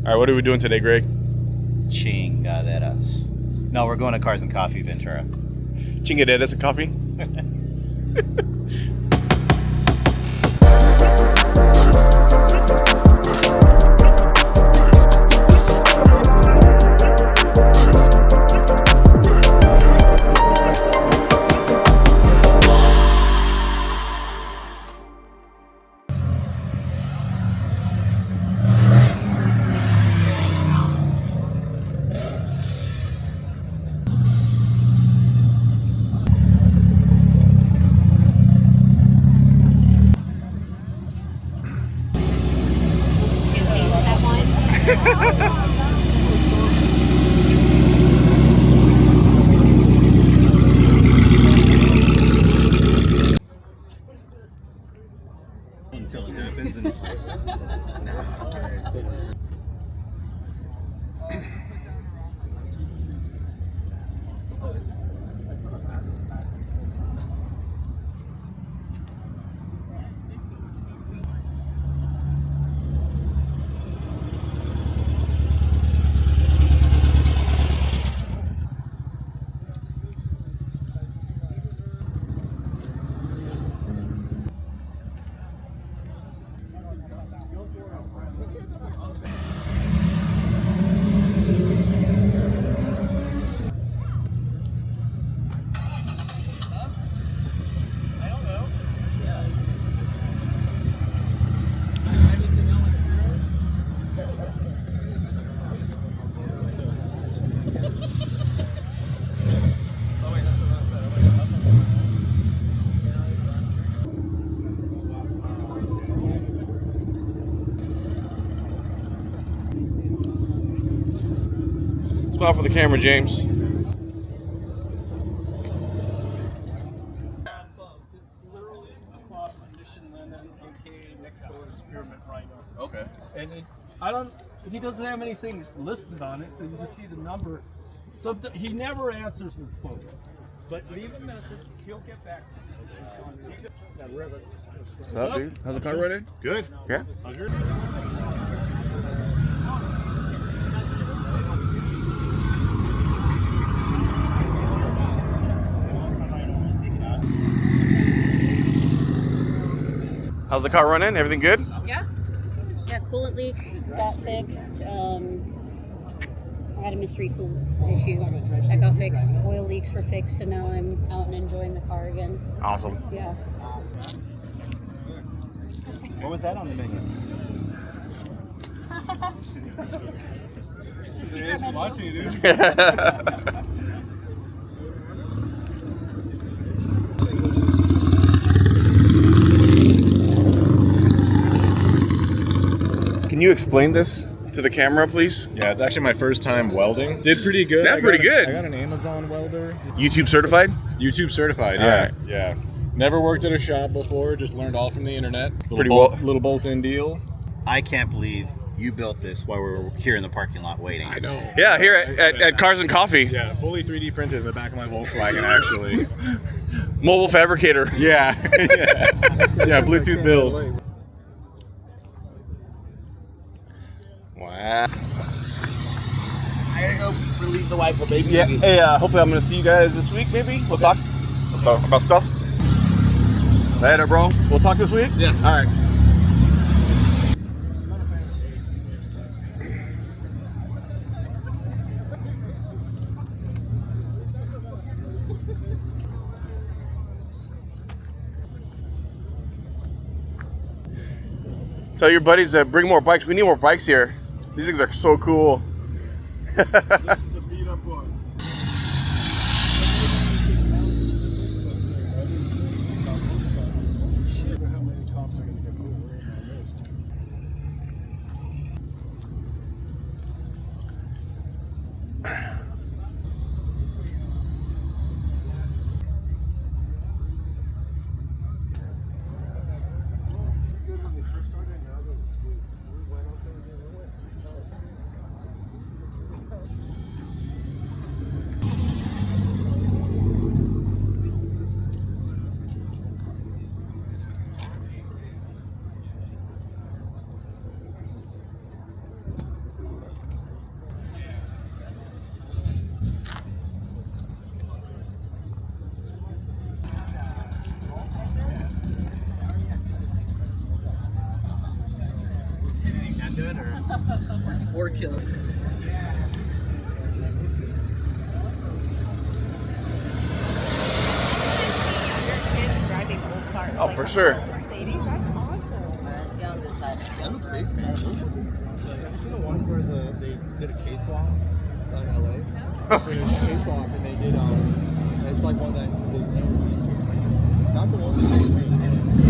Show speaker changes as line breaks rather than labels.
right, what are we doing today, Greg?
Chingaderas. No, we're going to Cars and Coffee, Ventura.
Chingaderas and coffee?
Until it happens and it's like,
Smile for the camera, James.
It's literally across from Mission Lemon, aka next door to Spearmint Rhino.
Okay.
And he doesn't have anything listed on it, so you just see the number. So he never answers his phone, but leave a message, he'll get back to you.
What's up, dude? How's the car running?
good.
Yeah. How's the car running? Everything good?
Yeah. Yeah, coolant leak got fixed. I had a mystery coolant issue that got fixed. Oil leaks were fixed, so now I'm out and enjoying the car again.
Awesome.
Yeah.
What was that on the menu?
It's a secret menu.
Watching you, dude.
Can you explain this to the camera, please?
Yeah, it's actually my first time welding. Did pretty good.
That's pretty good.
I got an Amazon welder.
YouTube certified?
YouTube certified,
All
yeah.
right.
Yeah. Never worked at a shop before, just learned all from the internet.
Pretty well.
Little bolt-in deal.
I can't believe you built this while we were here in the parking lot waiting.
I know.
Yeah, here at Cars and Coffee.
Yeah, fully 3D printed in the back of my Volkswagen, actually.
Mobile fabricator.
Yeah. Yeah, Bluetooth builds.
Wow.
I gotta go relieve the wife of baby.
Yeah. Hey, hopefully I'm gonna see you guys this week. Maybe we'll talk about stuff. Later, bro. We'll talk this week.
Yeah.
All right. Tell your buddies to bring more bikes. We need more bikes here. These things are so cool.
This is a beat up one. How many cops are gonna get pulled over on this?
it or kill it.
Oh, for sure.
Mercedes, that's awesome.
I'm a big fan. Have you seen the one where they did a K-swap in LA? They did a K-swap and they did, it's like one that was not the one that they made.